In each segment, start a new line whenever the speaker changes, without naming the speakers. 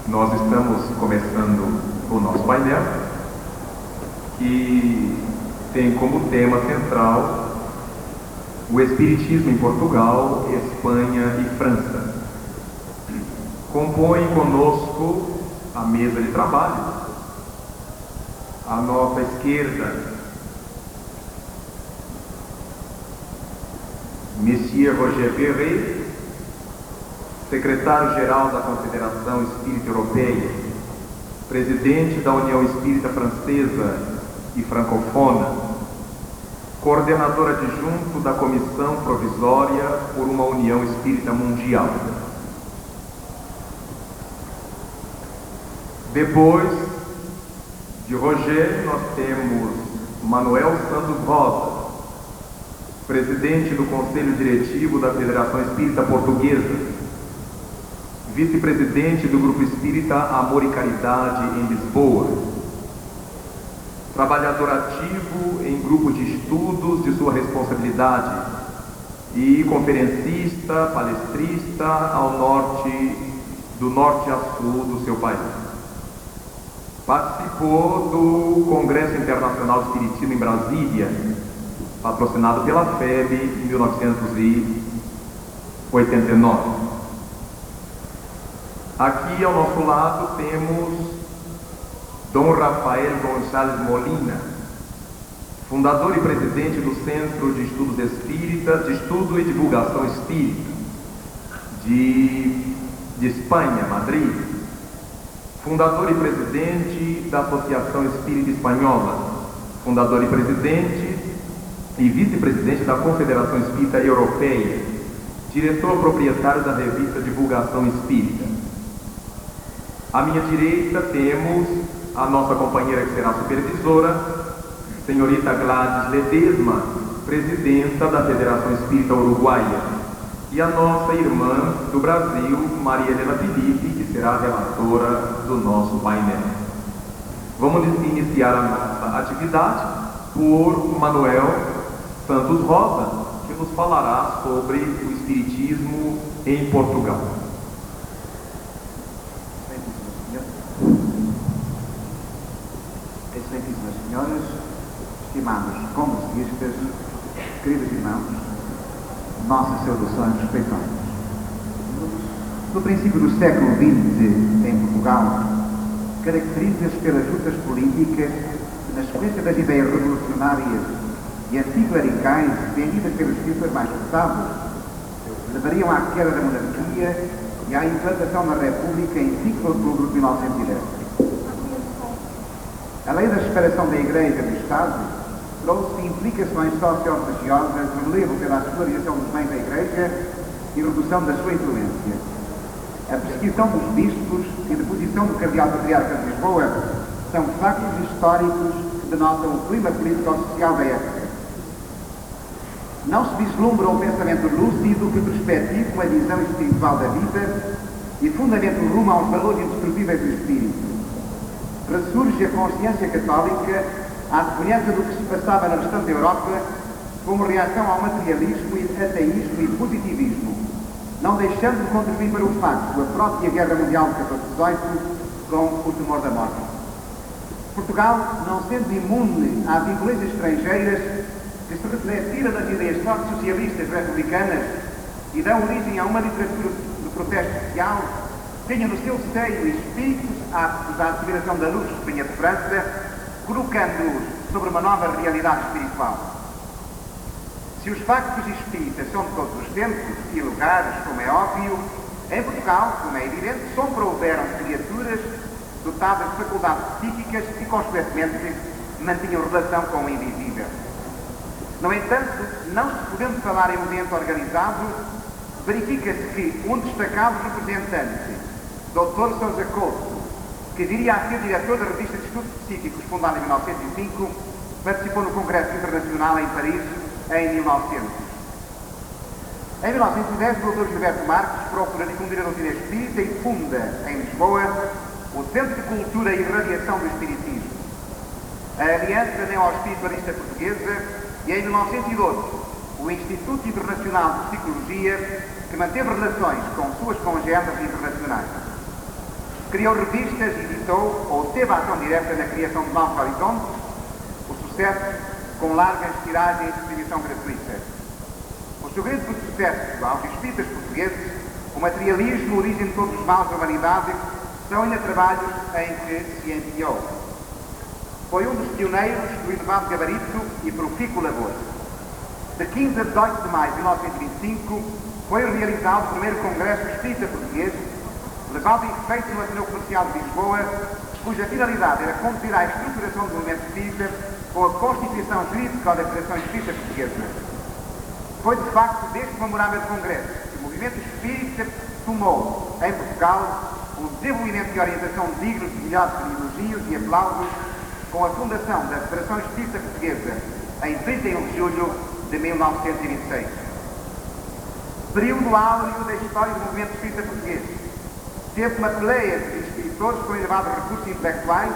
Nós estamos começando o nosso painel, que tem como tema central o Espiritismo em Portugal, Espanha e França. Compõe conosco a mesa de trabalho. À nossa esquerda, Monsieur Roger Perret, secretário-geral da Confederação Espírita Europeia, presidente da União Espírita Francesa e Francofona, coordenador adjunto da Comissão Provisória por uma União Espírita Mundial. Depois de Roger, nós temos Manuel Santos Rosa, presidente do Conselho Diretivo da Federação Espírita Portuguesa, vice-presidente do Grupo Espírita Amor e Caridade em Lisboa, trabalhador ativo em grupo de estudos de sua responsabilidade e conferencista, palestrista do norte a sul do seu país. Participou do Congresso Internacional de Espiritismo em Brasília, patrocinado pela FEB em 1989. Aqui ao nosso lado temos Dom Rafael Gonçalves Molina, fundador e presidente do Centro de Estudos Espíritas, de Estudo e Divulgação Espírita de Espanha, Madrid, fundador e presidente da Associação Espírita Espanhola, fundador e presidente e vice-presidente da Confederação Espírita Europeia, diretor proprietário da revista Divulgação Espírita. À minha direita temos a nossa companheira que será supervisora, senhorita Gladys Ledesma, presidenta da Federação Espírita Uruguaia, e a nossa irmã do Brasil, Maria Helena Felipe, que será a relatora do nosso painel. Vamos iniciar a nossa atividade por Manuel Santos Rosa, que nos falará sobre o Espiritismo em Portugal.
Excelentíssimas senhoras, estimados congressistas, queridos irmãos, nossas saudações respeitosas. No princípio do século XX, em Portugal, caracteriza-se pelas lutas políticas que, na sequência das ideias revolucionárias e anticlericais vendidas pelos espíritas mais pesados, levariam à queda da monarquia e à implantação da República em ciclo de outubro de 1910. A lei da separação da Igreja e do Estado trouxe implicações socio-religiosas no relevo pela secularização dos bens da Igreja e redução da sua influência. A perseguição dos bispos e a deposição do Cardeal Patriarca de Lisboa são factos históricos que denotam o clima político-social da época. Não se vislumbra um pensamento lúcido que perspective uma visão espiritual da vida e fundamento rumo aos valores indestrutíveis do espírito. Ressurge a consciência católica à semelhança do que se passava na restante Europa como reação ao materialismo, ateísmo e positivismo, não deixando de contribuir para o facto a própria Guerra Mundial de 14-18 com o temor da morte. Portugal, não sendo imune às influências estrangeiras que se refletiram nas ideias fortes socialistas republicanas e dão origem a uma literatura de protesto social, tenha no seu seio espíritos aptos à asseveração da luz que vinha de França, colocando-os sobre uma nova realidade espiritual. Se os factos espíritas são de todos os tempos e lugares, como é óbvio, em Portugal, como é evidente, sobrehouveram criaturas dotadas de faculdades psíquicas e, consequentemente, mantinham relação com o invisível. No entanto, não se podendo falar em movimento organizado, verifica-se que um destacado representante, Dr. Sousa Couto, que viria a ser diretor da Revista de Estudos Psíquicos, fundada em 1905, participou no Congresso Internacional em Paris em 1900. Em 1910, o Dr. Gilberto Marques procura difundir a doutrina espírita e funda, em Lisboa, o Centro de Cultura e Radiação do Espiritismo, a Aliança Neo-Espiritualista Portuguesa e, em 1912, o Instituto Internacional de Psicologia, que manteve relações com suas congêneres internacionais. Criou revistas, editou ou teve ação direta na criação de novos horizontes, o sucesso com largas tiragens e distribuição gratuita. O segredo do sucesso aos espíritas portugueses, o materialismo, a origem de todos os males da humanidade, são ainda trabalhos em que se empenhou. Foi um dos pioneiros do elevado gabarito e profícuo labor. De 15 a 18 de maio de 1925, foi realizado o primeiro Congresso Espírita Português, levado em efeito no Ateneu Comercial de Lisboa, cuja finalidade era conduzir à estruturação do movimento espírita com a Constituição Jurídica da Federação Espírita Portuguesa. Foi, de facto, deste memorável Congresso que o movimento espírita tomou, em Portugal, um desenvolvimento e orientação dignos de melhores elogios e aplausos, com a fundação da Federação Espírita Portuguesa em 31 de julho de 1926. Período áureo da história do movimento espírita português. Teve uma peleia de escritores com elevados recursos intelectuais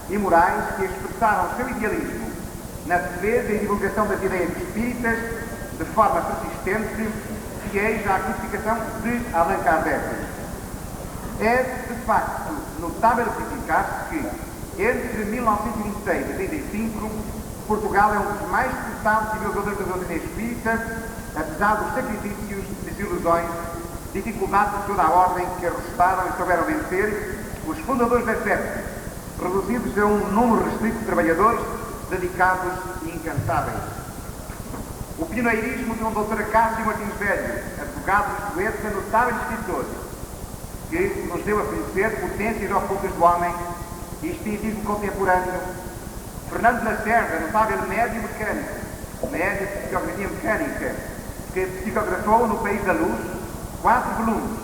e morais que expressaram o seu idealismo na defesa e divulgação das ideias espíritas de forma persistente, fiéis à codificação de Allan Kardec. É, de facto, notável verificar-se que, entre 1926 e 1935, Portugal é um dos mais cotados divulgadores da doutrina espírita, apesar dos sacrifícios, desilusões, dificuldades de toda a ordem que arrestaram e souberam vencer os fundadores da sede, reduzidos a um número restrito de trabalhadores dedicados e incansáveis. O pioneirismo de um Dr. Acácio Martins Velho, advogado de Lisboeta, notável escritor, que nos deu a conhecer potências ocultas do homem e espiritismo contemporâneo. Fernando Lacerda, notável médio mecânico, médio de psicografia mecânica, que psicografou no País da Luz 4 volumes,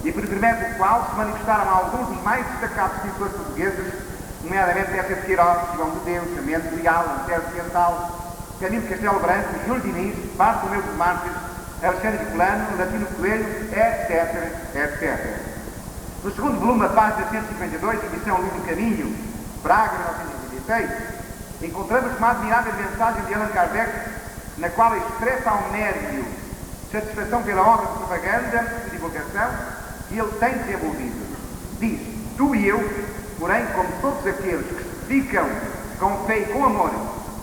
e por intermédio do qual se manifestaram alguns dos mais destacados escritores portugueses, nomeadamente F. de Queiroz, João de Deus, Mendes Leal, Antero Occidental, Camilo Castelo Branco, Júlio Diniz, Bartolomeu de Marques, Alexandre de Colano, Latino Coelho, etc., etc. No segundo volume, a página 152, edição Livro Caminho, Braga, 1986, encontramos uma admirável mensagem de Allan Kardec, na qual expressa ao médio satisfação pela obra de propaganda e divulgação que ele tem desenvolvido. Diz: tu e eu, porém, como todos aqueles que se dedicam com fé e com amor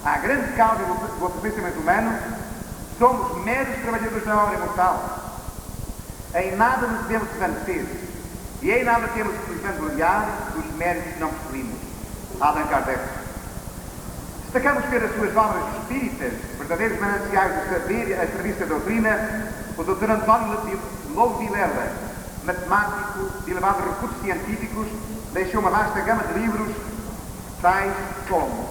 à grande causa do aperfeiçoamento humano, somos meros trabalhadores da obra imortal. Em nada nos devemos desvanecer e em nada temos que nos vangloriar dos méritos que não possuímos. Allan Kardec. Destacamos pelas suas obras espíritas, verdadeiros mananciais do saber a serviço da doutrina, o Dr. António Lobo Vilela, matemático de elevados recursos científicos, deixou uma vasta gama de livros, tais como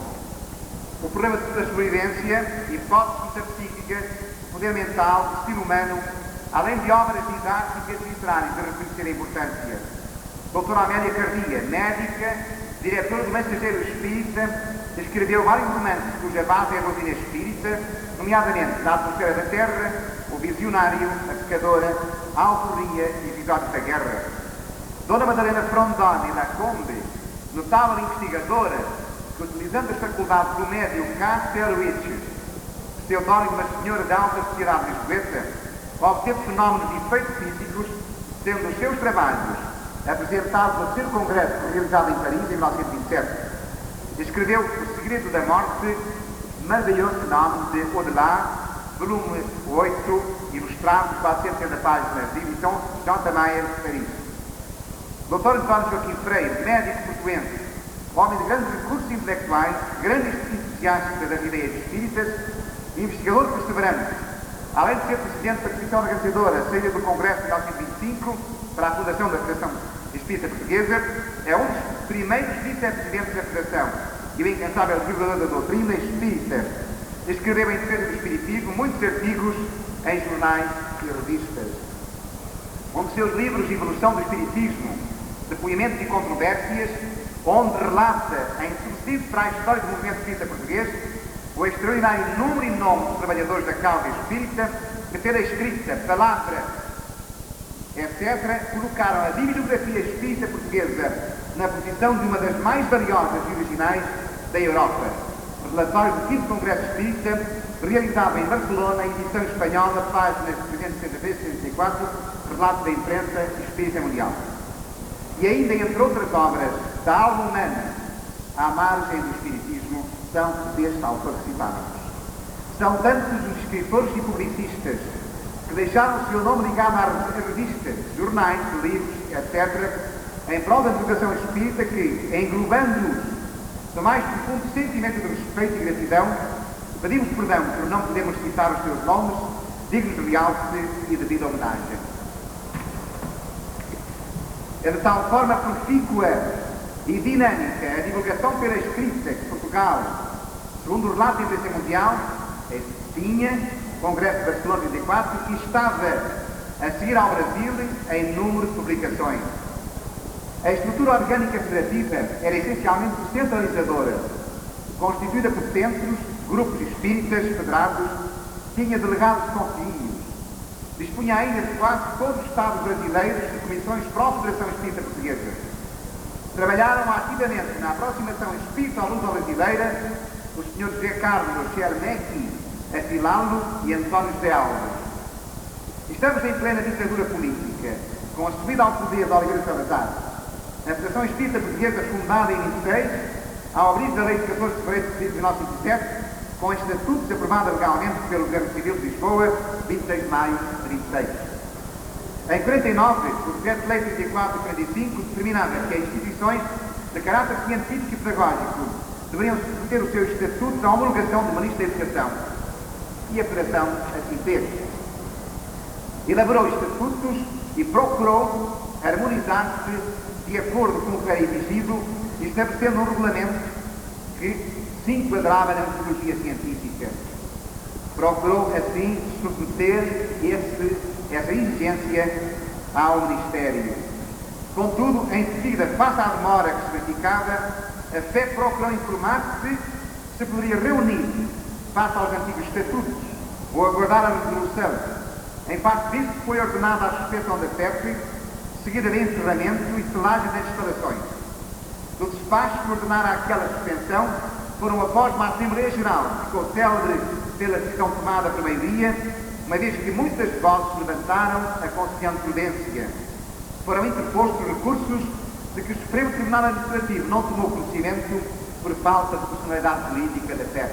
O Problema da Sobrevivência, Hipótese Metapsíquica, O Poder Mental, o Destino Humano, além de obras didáticas e literárias de reconhecer a importância. Doutora Amélia Cardia, médica, diretora do Mensageiro Espírita, escreveu vários romances cuja base é a doutrina espírita, nomeadamente Na Atmosfera da Terra, O Visionário, A Pecadora, A Alforria e Episódios da Guerra. Dona Madalena Frondoni Lacombe, notável investigadora, que, utilizando as faculdades do médium Castellwitch, pseudónimo da senhora da alta sociedade lisboeta, obteve fenómenos e efeitos físicos, sendo os seus trabalhos apresentados no terceiro congresso realizado em Paris em 1927. Escreveu O Segredo da Morte, maravilhoso fenómeno de Au-delà, volume 8, ilustrado, 460 páginas, de edição J. Mayer, Paris. Dr. António Joaquim Freire, médico portuense, homem de grandes recursos intelectuais, grande entusiasta das ideias espíritas, investigador perseverante, além de ser presidente da Comissão Organizadora, saída do Congresso de 1925 para a fundação da Federação Espírita Portuguesa, é um dos primeiros vice-presidentes da Federação e o incansável divulgador da doutrina espírita. escreveu em defesa do espiritismo muitos artigos em jornais e revistas. Um dos seus livros, Evolução do Espiritismo, Depoimentos e Controvérsias, onde relata em sucessivos para a história do movimento espírita português o extraordinário número e nome dos trabalhadores da causa espírita que, pela escrita, palavra, etc., colocaram a bibliografia espírita portuguesa na posição de uma das mais valiosas e originais da Europa. O relatório do 5º Congresso Espírita, realizado em Barcelona, edição espanhola, páginas 363 e 364, relato da imprensa espírita mundial. E ainda, entre outras obras, da alma humana à margem do espiritismo, são deste autor citados. São tantos os escritores e publicistas que deixaram o seu nome ligado a revistas, jornais, livros, etc., em prol da divulgação espírita que, englobando-os no mais profundo sentimento de respeito e gratidão, pedimos perdão por não podermos citar os seus nomes, dignos de realce e devida homenagem. É de tal forma profícua e dinâmica a divulgação pela escrita que Portugal, segundo o relato da Imprensa Mundial, tinha, Congresso de Barcelona 84, que estava a seguir ao Brasil em número de publicações. A estrutura orgânica federativa era essencialmente centralizadora, constituída por centros, grupos espíritas federados, tinha delegados conselhos, dispunha ainda de quase todos os Estados brasileiros de comissões pró-Federação Espírita Portuguesa. Trabalharam ativamente na aproximação espírita-luso-brasileira os Sr. José Carlos Chermecki Afilalo e António José Alves. Estamos em plena ditadura política, com a subida ao poder da Oliveira Salazar. A Federação Espírita Portuguesa, fundada em 26, ao abrir da Lei de 14 de fevereiro de 1927, com estatutos aprovados legalmente pelo Governo Civil de Lisboa, 26 de maio de 26. Em 49, o Decreto-Lei 34 e 45 determinava que as instituições de caráter científico e pedagógico deveriam submeter os seus estatutos à homologação do Ministro da Educação. E a Federação assim fez. Elaborou estatutos e procurou harmonizar-se de acordo com o que era exigido, estabelecendo um regulamento que se enquadrava na metodologia científica. Procurou, assim, submeter essa exigência ao Ministério. Contudo, em seguida, face à demora que se verificava, a FEP procurou informar-se se poderia reunir face aos antigos estatutos ou aguardar a resolução. Em parte disso, foi ordenada a suspensão da FEP, seguida de encerramento e selagem das instalações. Do despacho que ordenara aquela suspensão, foram após uma Assembleia Geral, que ficou célebre pela decisão tomada por maioria, uma vez que muitas vozes levantaram a aconselhando prudência. Foram interpostos recursos de que o Supremo Tribunal Administrativo não tomou conhecimento por falta de personalidade política da FEP.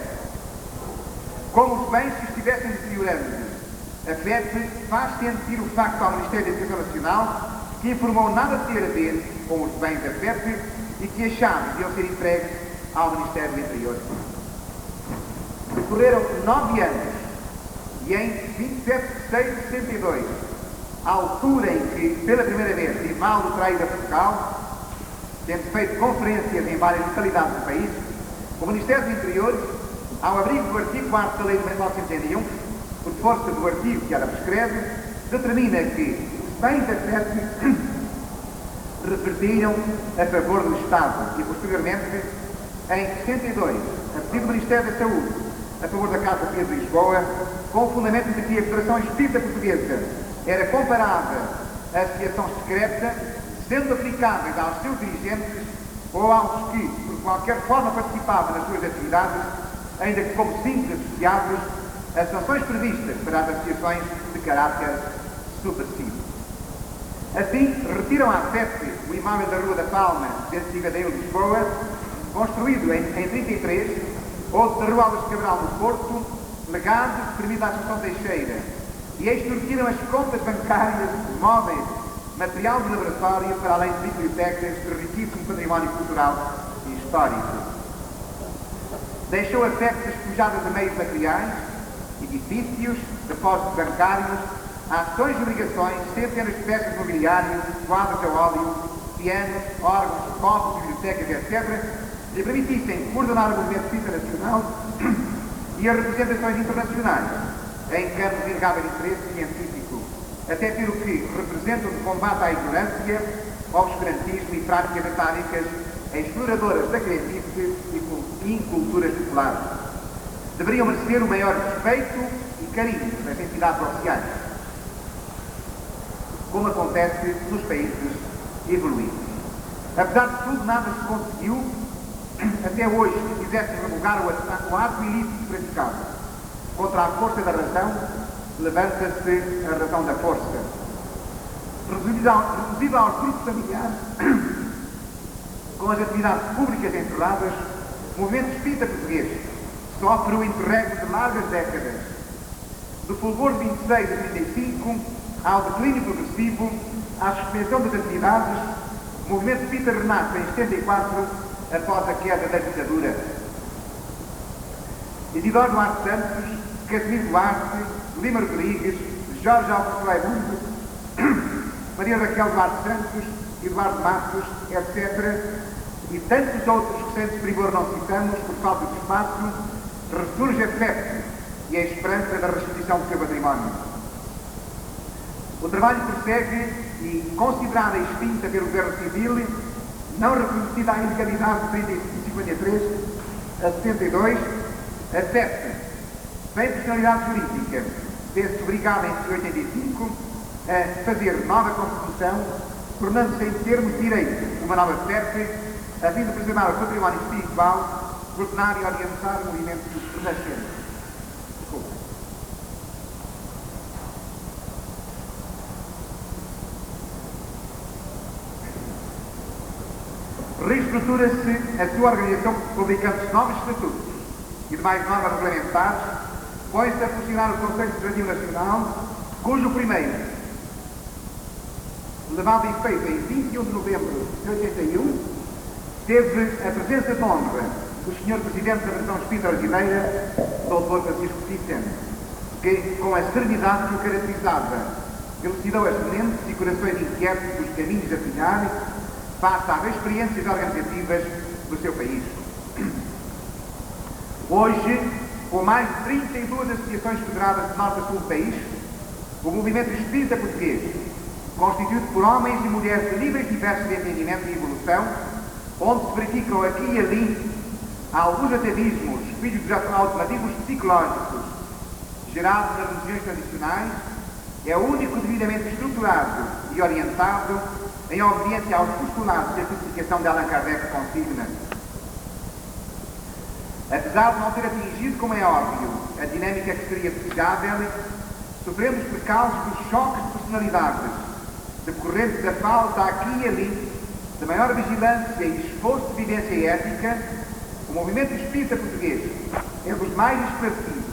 Como os bens se estivessem deteriorando, a FEP faz sentir o facto ao Ministério da Educação Nacional, que informou nada ter a ver com os bens da FEP e que as chaves deviam ser entregues ao Ministério do Interior. Decorreram 9 anos e em 27 de 6 de 62, à altura em que, pela primeira vez, Divaldo traíra Portugal, tendo feito conferências em várias localidades do país, o Ministério do Interior, ao abrigo do artigo 4 da Lei de 1981, por força do artigo que ela prescreve, determina que os bens da FEP revertiram a favor do Estado e, posteriormente, em 62, a pedido do Ministério da Saúde, a favor da Casa Pia de Lisboa, com o fundamento de que a Federação Espírita Portuguesa era comparável à associação secreta, sendo aplicáveis aos seus dirigentes ou aos que, por qualquer forma, participavam nas suas atividades, ainda que como simples associados, as sanções previstas para as associações de caráter subversivo. Assim, retiram à FEP o imóvel da Rua da Palma, dentro de Cigadeiro, Lisboa, construído em 33, outro da Rua Alves Cabral, no Porto, legado permite à Associação Teixeira, e extorquiram as contas bancárias, móveis, material de laboratório, para além de bibliotecas, de riquíssimo património cultural e histórico. Deixou a FEP despojada de meios materiais, edifícios, depósitos bancários, ações e obrigações, centenas de peças de mobiliário, quadros a óleo, pianos, órgãos, copos, bibliotecas, etc., lhe permitissem coordenar o movimento internacional e as representações internacionais em campos de inegável interesse científico, até pelo que representam de combate à ignorância, ao obscurantismo e práticas atávicas exploradoras da crendice e inculturas populares. Deveriam merecer o maior respeito e carinho das entidades oficiais, como acontece nos países evoluídos. Apesar de tudo, nada se conseguiu até hoje que quisesse revogar o ato ilícito praticado. Contra a força da razão, levanta-se a razão da força. Reduzido aos grupos familiares, com as atividades públicas enterradas, o movimento espírita português sofre o interregno de largas décadas. Do fulgor de 26 a 35, ao declínio progressivo, à suspensão das atividades, o movimento espírita renasce em 74, após a queda da ditadura. Isidoro Duarte Santos, Casimiro Duarte, Lima Rodrigues, Jorge Augusto Raimundo, Maria Raquel Duarte Santos, Eduardo Matos, etc., e tantos outros que sem primor não citamos por falta de espaço, ressurge a fé e a esperança da restituição do seu património. O trabalho prossegue e, considerada extinta pelo governo civil, não reconhecida a ilegalidade de 53 a 72, acerte, sem personalidade jurídica, vê-se obrigada em 85 a fazer nova Constituição, tornando-se em termos de direito uma nova CEP, a fim de preservar o património espiritual, coordenar e orientar o movimento renascente. Reestrutura-se a sua organização publicando-se novos estatutos e demais normas regulamentares, põe-se a funcionar o Conselho Legislativo Nacional, cujo primeiro, levado em efeito em 21 de novembro de 81, teve a presença de honra do Sr. Presidente da Federação Espírita Brasileira, Dr. Francisco Vicente, que, com a serenidade que o caracterizava, elucidou as mentes e corações inquietos dos caminhos a trilhar face às experiências organizativas do seu país. Hoje, com mais de 32 associações federadas de norte a sul do país, o movimento espírita português, constituído por homens e mulheres de níveis diversos de entendimento e evolução, onde se verificam aqui e ali alguns atavismos, filhos dos automatismos psicológicos gerados nas religiões tradicionais, é o único devidamente estruturado e orientado em obediência aos postulados da codificação de Allan Kardec consigna. Apesar de não ter atingido, como é óbvio, a dinâmica que seria desejável, sofremos precalços dos choques de personalidades, decorrentes da falta aqui e ali de maior vigilância e esforço de vivência ética. O movimento espírita português é dos mais esclarecidos.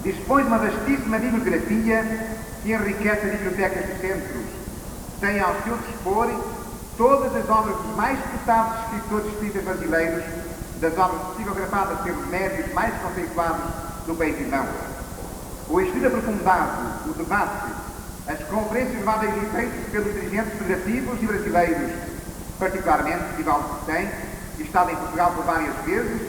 Dispõe de uma vastíssima bibliografia que enriquece as bibliotecas dos centros. Tem ao seu dispor todas as obras dos mais reputados escritores espíritas brasileiros, das obras psicografadas pelos médios mais conceituados do país irmão. O estudo aprofundado, o debate, as conferências levadas em efeito pelos dirigentes federativos e brasileiros, particularmente Divaldo Coutinho, que estava em Portugal por várias vezes,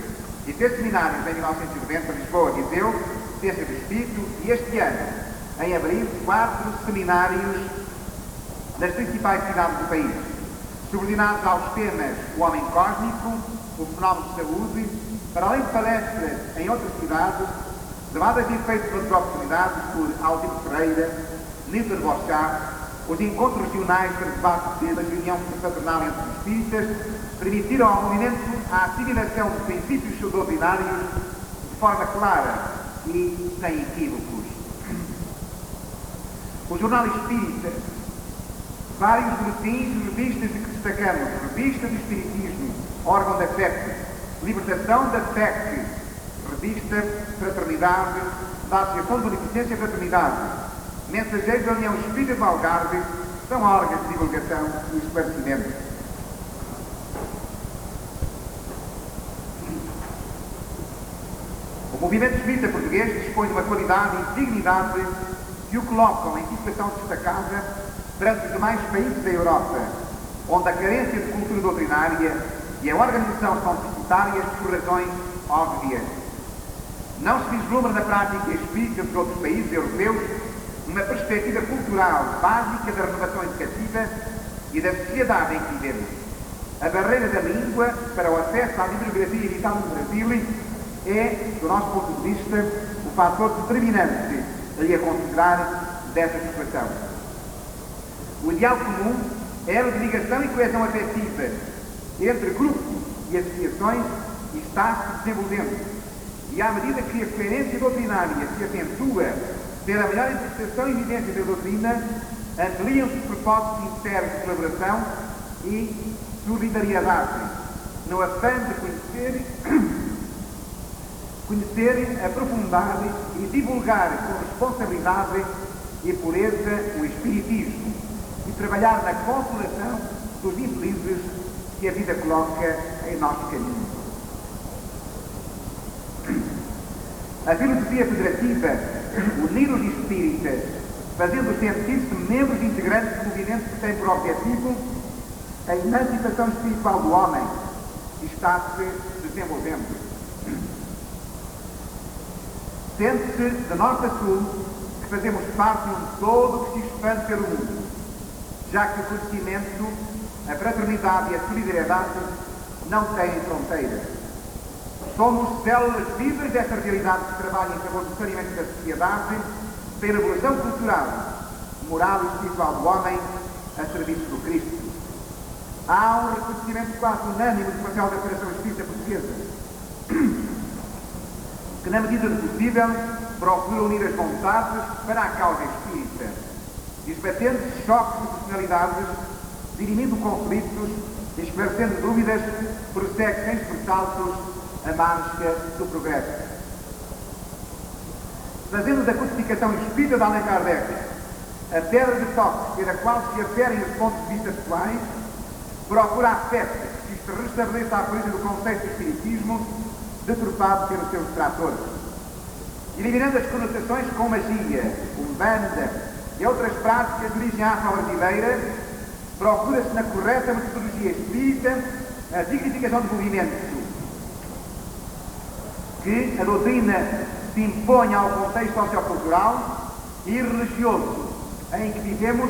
e fez seminários em 1990 em Lisboa, Viseu, Ciência do Espírito, e este ano, em abril, 4 seminários das principais cidades do país, subordinados aos temas o homem cósmico, o fenómeno de saúde, para além de palestras em outras cidades, levadas em efeito pelas oportunidades por Altino Ferreira, Nilton Boschá, os encontros regionais para debate da reunião fraternal entre os espíritas permitiram ao movimento a assimilação de princípios doutrinários de forma clara e sem equívocos. O Jornal Espírita, vários boletins e revistas de que destacamos: Revista do Espiritismo, órgão da FEC, Libertação da FEC, Revista Fraternidade, da Associação de Beneficência e Fraternidade, Mensageiros da União Espírita do Algarve, são órgãos de divulgação e esclarecimento. O movimento espírita português dispõe de uma qualidade e dignidade que o colocam em situação destacada perante os demais países da Europa, onde a carência de cultura doutrinária e a organização são deficitárias voluntárias por razões óbvias. Não se vislumbra na prática espírita dos outros países europeus uma perspectiva cultural básica da renovação educativa e da sociedade em que vivemos. A barreira da língua para o acesso à bibliografia editada no Brasil é, do nosso ponto de vista, o fator determinante a considerar dessa situação. O ideal comum era de ligação e coesão afetiva entre grupos e associações e está-se desenvolvendo. E à medida que a coerência doutrinária se acentua pela melhor interpretação e vivência da doutrina, ampliam-se os propósitos sinceros de colaboração e solidariedade, no afã de conhecer, aprofundar e divulgar com responsabilidade e pureza o Espiritismo e trabalhar na consolação dos infelizes que a vida coloca em nosso caminho. A filosofia federativa unir os espíritas, fazendo sentir-se membros integrantes do movimento que tem por objetivo a emancipação espiritual do homem, está-se desenvolvendo. Sente-se de norte a sul que fazemos parte de um todo que se expande pelo mundo, já que o conhecimento, a fraternidade e a solidariedade não têm fronteiras. Somos células vivas desta realidade que trabalha em favor do saneamento da sociedade, pela evolução cultural, moral e espiritual do homem a serviço do Cristo. Há um reconhecimento quase unânime do papel da Federação Espírita Portuguesa, que, na medida do possível, procura unir as vontades para a causa espírita, esbatendo choques de personalidades, dirimindo conflitos, esclarecendo dúvidas, prossegue sem sobressaltos a marcha do progresso. Fazendo da codificação espírita de Allan Kardec a pedra de toque pela qual se aferem os pontos de vista atuais, procura a festa que se restabeleça a coisa do conceito do espiritismo deturpado pelos seus detratores, eliminando as conotações com magia, umbanda e outras práticas de origem afro-brasileira, procura-se na correta metodologia espírita a dignificação do movimento, que a doutrina se impõe ao contexto sociocultural e religioso em que vivemos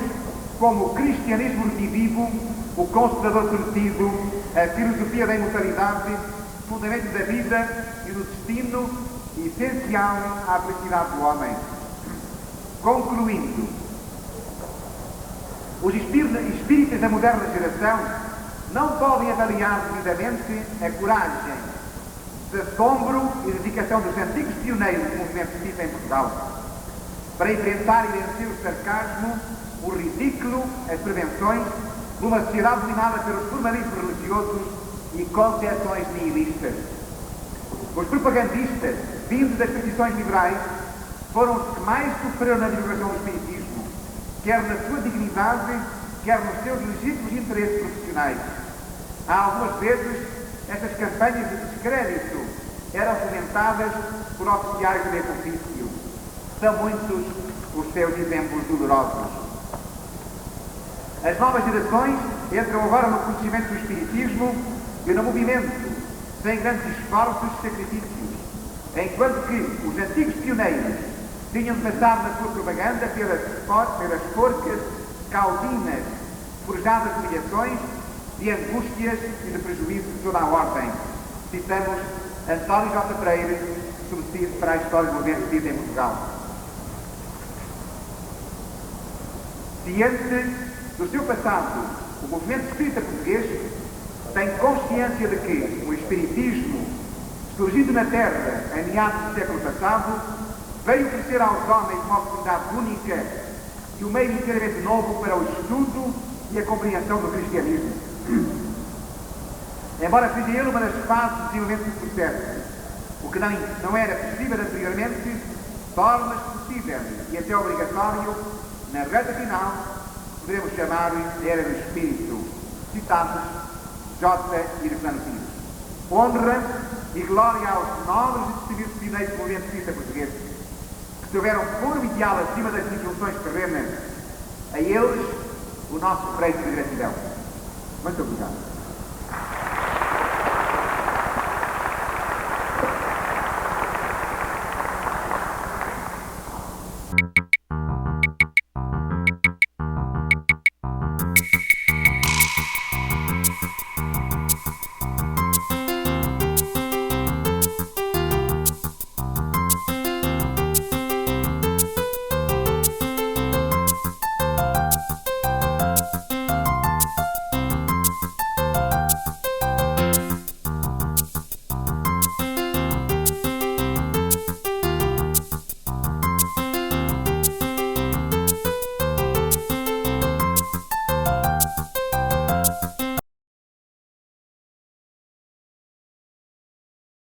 como o cristianismo redivivo, o consolador prometido, a filosofia da imortalidade, fundamento da vida e do destino essencial à felicidade do homem. Concluindo, os espíritas da moderna geração não podem avaliar devidamente a coragem, de assombro e dedicação dos antigos pioneiros do movimento espírita em Portugal, para enfrentar e vencer o sarcasmo, o ridículo, as prevenções de uma sociedade dominada pelos formalismos religiosos e concepções nihilistas. Os propagandistas, vindos das tradições liberais, foram os que mais sofreram na divulgação do espiritismo, quer na sua dignidade, quer nos seus legítimos interesses profissionais. Há algumas vezes estas campanhas de descrédito eram fomentadas por oficiais do meio ofício. São muitos os seus exemplos dolorosos. As novas gerações entram agora no conhecimento do espiritismo e no movimento, sem grandes esforços e sacrifícios, enquanto que os antigos pioneiros tinham de passar na sua propaganda pelas forcas caudinas, forjadas de humilhações, de angústias e de prejuízos de toda a ordem. Citamos António J. Freire, subsídio para a história do movimento espírita em Portugal. Ciente do seu passado, o movimento espírita português tem consciência de que o espiritismo, surgindo na Terra em meados do século passado, veio oferecer aos homens uma oportunidade única e um meio inteiramente novo para o estudo e a compreensão do cristianismo. Embora seja ele uma das fases de desenvolvimento do processo, o que não era possível anteriormente, torna-se possível e até obrigatório, na reta final, poderemos chamar a Era do Espírito. Citamos J. Hirslano Pires. Honra e glória aos nobres e distinguidos pioneiros do movimento espírita português, que souberam pôr o ideal acima das instruções terrenas. A eles, o nosso preço de gratidão. Muito obrigado.